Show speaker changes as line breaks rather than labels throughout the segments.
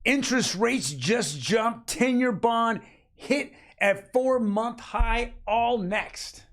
Interest rates just jumped. 10-year bond hit at 4-month high. All next.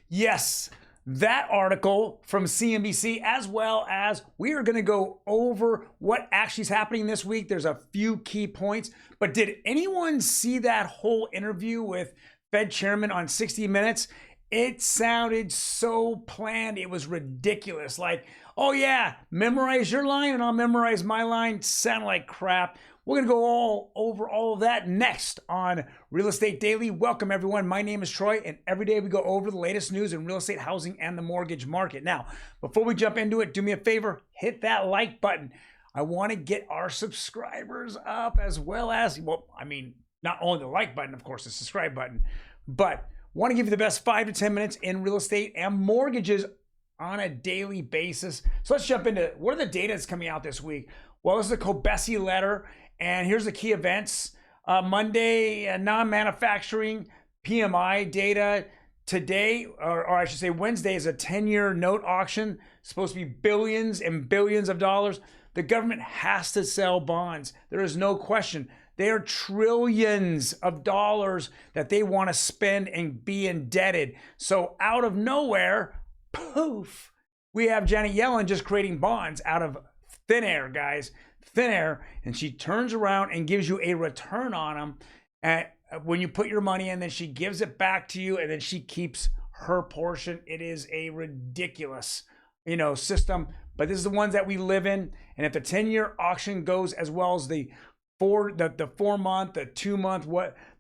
Yes, that article from CNBC, as well as we are going to go over what actually is happening this week. There's a few key points, but did anyone see that whole interview with Fed Chairman on 60 Minutes? It sounded so planned. It was ridiculous. Like, oh yeah, memorize your line and I'll memorize my line. Sound like crap. We're going to go all over all of that next on Real Estate Daily. Welcome, everyone. My name is Troy, and every day we go over the latest news in real estate, housing, and the mortgage market. Now, before we jump into it, do me a favor, hit that like button. I want to get our subscribers up as well as, well, I mean, not only the like button, of course, the subscribe button, but want to give you the best 5 to 10 minutes in real estate and mortgages on a daily basis. So let's jump into what are the data that's coming out this week. Well, this is a Kobesi letter. And here's the key events. Monday, non-manufacturing PMI data. Today, or I should say Wednesday, is a 10-year note auction. Supposed to be billions and billions of dollars. The government has to sell bonds. There is no question. They are trillions of dollars that they want to spend and be indebted. So out of nowhere, poof, we have Janet Yellen just creating bonds out of thin air, guys. Thin air, and she turns around and gives you a return on them when you put your money in. Then she gives it back to you, and then she keeps her portion. It is a ridiculous, system. But this is the ones that we live in. And if the 10-year auction goes as well as the 4-month, the 2-month,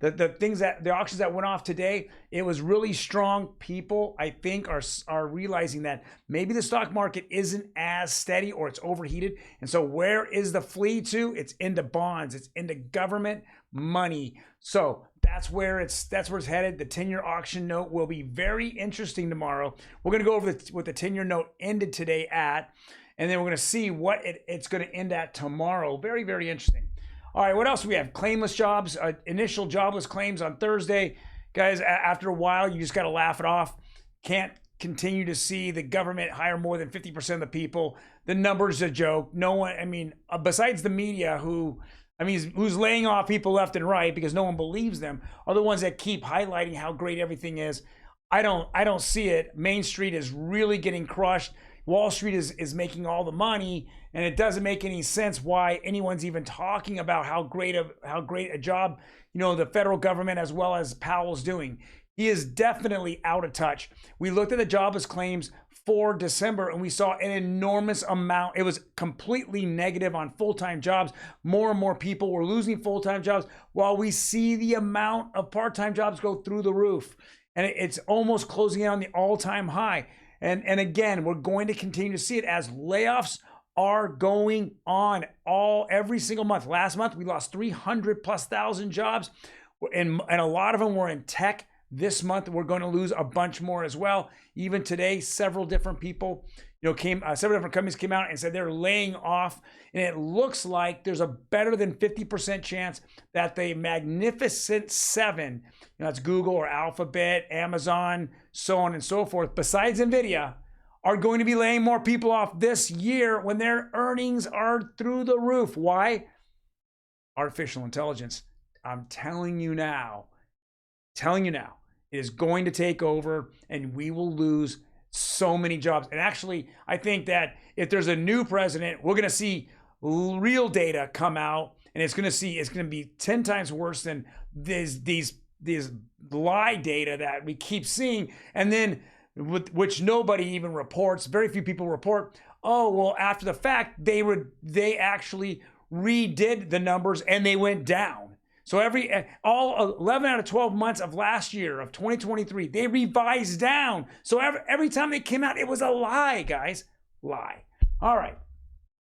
the auctions that went off today, it was really strong. People, I think, are realizing that maybe the stock market isn't as steady or it's overheated. And so where is the flee to? It's into bonds. It's into government money. So that's where it's headed. The 10-year auction note will be very interesting tomorrow. We're going to go over what the 10-year note ended today at, and then we're going to see what it's going to end at tomorrow. Very, very interesting. All right, what else do we have? Claimless jobs, initial jobless claims on Thursday. Guys, after a while, you just got to laugh it off. Can't continue to see the government hire more than 50% of the people. The number's a joke. No one, besides the media who's laying off people left and right because no one believes them, are the ones that keep highlighting how great everything is. I don't see it. Main Street is really getting crushed. Wall Street is making all the money, and it doesn't make any sense why anyone's even talking about how great a job, the federal government as well as Powell's doing. He is definitely out of touch. We looked at the jobless claims for December, and we saw an enormous amount. It was completely negative on full-time jobs. More and more people were losing full-time jobs, while we see the amount of part-time jobs go through the roof. And it's almost closing in on the all-time high. And again, we're going to continue to see it as layoffs are going on every single month. Last month, we lost 300,000+ jobs, and a lot of them were in tech. This month, we're going to lose a bunch more as well. Even today, several different people, several different companies came out and said they're laying off. And it looks like there's a better than 50% chance that the Magnificent Seven, that's Google or Alphabet, Amazon, so on and so forth, besides NVIDIA, are going to be laying more people off this year when their earnings are through the roof. Why? Artificial intelligence. I'm telling you now, it is going to take over, and we will lose so many jobs. And actually, I think that if there's a new president, we're going to see real data come out, and it's going to be 10 times worse than these lie data that we keep seeing. And then which nobody even reports. Very few people report. Oh, well, after the fact, they actually redid the numbers and they went down. So all 11 out of 12 months of last year, of 2023, they revised down. So every time they came out, it was a lie, guys. Lie. All right.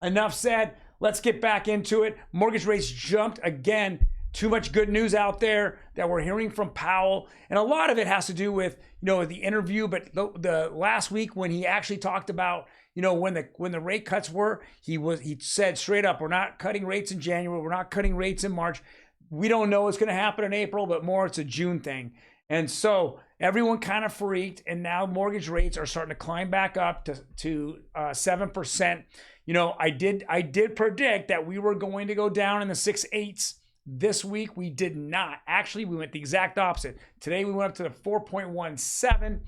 Enough said. Let's get back into it. Mortgage rates jumped again. Too much good news out there that we're hearing from Powell. And a lot of it has to do with, the interview, but the last week when he actually talked about, when the rate cuts were, he said straight up, we're not cutting rates in January. We're not cutting rates in March. We don't know what's going to happen in April, but more it's a June thing. And so everyone kind of freaked, and now mortgage rates are starting to climb back up to 7%. You know, I did predict that we were going to go down in the 6/8 this week. We did not. Actually, we went the exact opposite. Today we went up to the 4.17.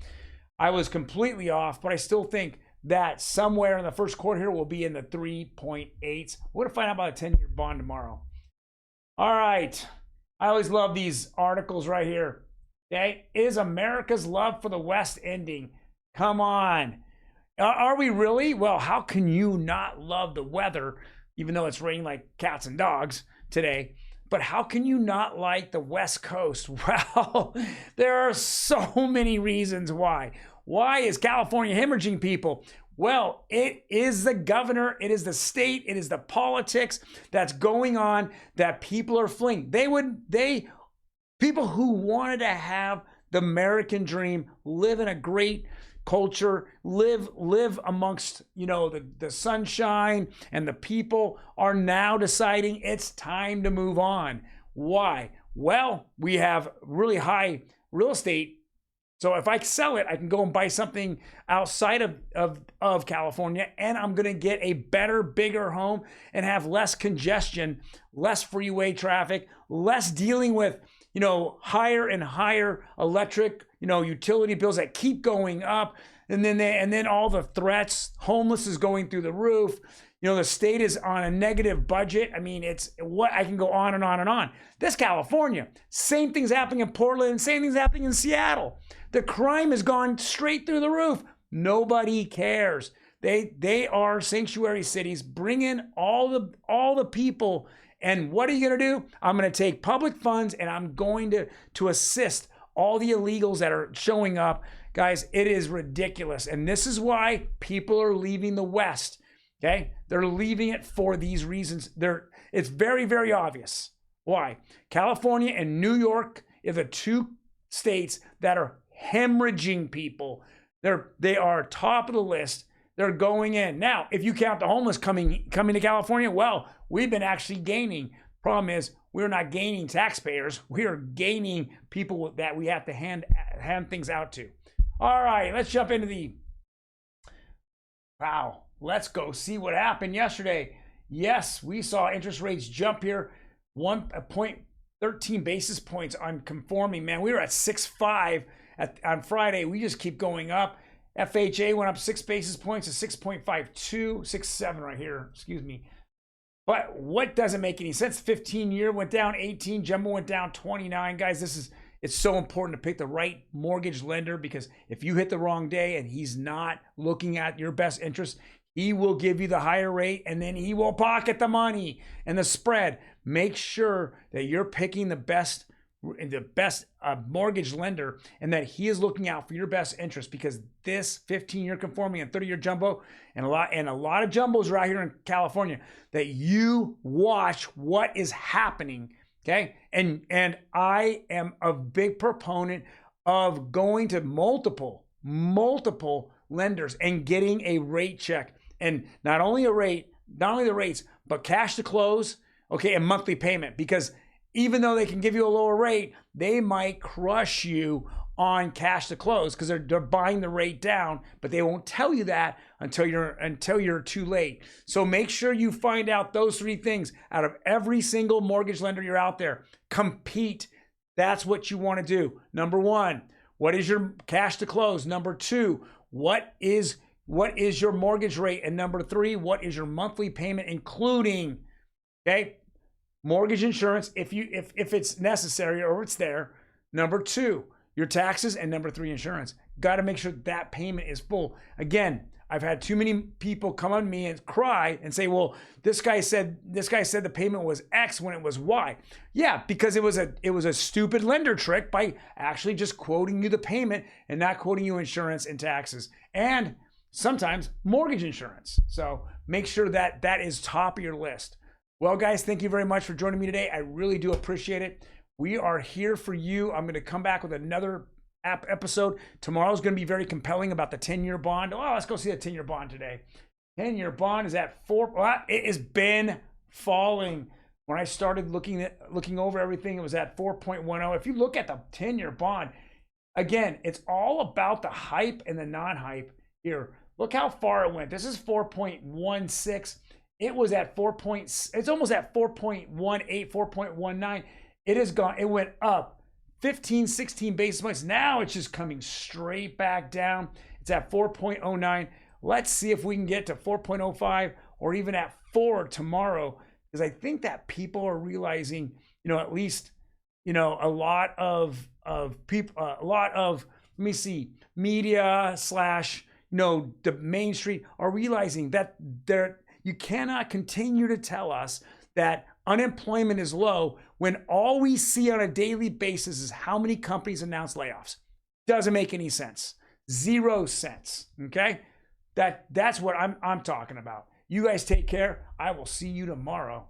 I was completely off, but I still think that somewhere in the first quarter here will be in the 3.8s. We're going to find out about a 10-year bond tomorrow. All right. I always love these articles right here. Okay. Is America's love for the West ending? Come on. Are we really? Well, how can you not love the weather, even though it's raining like cats and dogs today? But how can you not like the West Coast? Well, there are so many reasons why. Why is California hemorrhaging people? Well, it is the governor, it is the state, it is the politics that's going on that people are fleeing. People who wanted to have the American dream, live in a great culture, live amongst, you know, the sunshine and the people, are now deciding it's time to move on. Why? Well, we have really high real estate. So if I sell it, I can go and buy something outside of California, and I'm going to get a better, bigger home and have less congestion, less freeway traffic, less dealing with, you know, higher and higher electric, you know, utility bills that keep going up. And then all the threats, homeless is going through the roof. You know, the state is on a negative budget. I mean, it's what I can go on and on and on. This California, same thing's happening in Portland, same thing's happening in Seattle. The crime has gone straight through the roof. Nobody cares. They are sanctuary cities. Bring in all the people. And what are you going to do? I'm going to take public funds and I'm going to assist all the illegals that are showing up. Guys, it is ridiculous. And this is why people are leaving the West. Okay? They're leaving it for these reasons. It's very, very obvious. Why? California and New York are the two states that are hemorrhaging people. They are top of the list. They're going in. Now, if you count the homeless coming to California, well, we've been actually gaining. Problem is, we're not gaining taxpayers. We are gaining people that we have to hand things out to. All right, let's jump into wow. Let's go see what happened yesterday. Yes, we saw interest rates jump here, 1.13 basis points on conforming. Man, we were at 6.5 on Friday. We just keep going up. FHA went up 6 basis points to 6.52, 6.7 right here, excuse me. But what doesn't make any sense? 15-year went down 18, jumbo went down 29. Guys, it's so important to pick the right mortgage lender, because if you hit the wrong day and he's not looking at your best interest, he will give you the higher rate and then he will pocket the money and the spread. Make sure that you're picking the best mortgage lender and that he is looking out for your best interest, because this 15-year conforming and 30-year jumbo and a lot of jumbos right here in California, that you watch what is happening. Okay. And I am a big proponent of going to multiple lenders and getting a rate check, and not only the rates, but cash to close. Okay. And monthly payment, because even though they can give you a lower rate, they might crush you on cash to close because they're buying the rate down, but they won't tell you that until you're too late. So make sure you find out those three things out of every single mortgage lender you're out there. Compete. That's what you want to do. Number one, what is your cash to close? Number two, what is your mortgage rate? And number three, what is your monthly payment, including, okay, mortgage insurance if it's necessary or it's there. Number two, your taxes, and number three, insurance. Got to make sure that payment is full. Again, I've had too many people come on me and cry and say, well, this guy said the payment was X when it was Y. Yeah, because it was a stupid lender trick by actually just quoting you the payment and not quoting you insurance and taxes, and sometimes mortgage insurance. So make sure that is top of your list. Well, guys, thank you very much for joining me today. I really do appreciate it. We are here for you. I'm going to come back with another episode. Tomorrow's going to be very compelling about the 10-year bond. Oh, let's go see the 10-year bond today. 10-year bond is at 4. Well, it has been falling. When I started looking over everything, it was at 4.10. If you look at the 10-year bond,
Again, it's all about the hype and the non-hype here. Look how far it went. This is 4.16. It was at 4. It's almost at 4.18, 4.19. It has gone, it went up 15, 16 basis points. Now it's just coming straight back down. It's at 4.09. Let's see if we can get to 4.05 or even at 4 tomorrow, because I think that people are realizing, at least, a lot of people, a lot of, let me see, media slash, the Main Street are realizing that you cannot continue to tell us that unemployment is low when all we see on a daily basis is how many companies announce layoffs. Doesn't make any sense. 0 cents. Okay? That's what I'm talking about. You guys take care. I will see you tomorrow.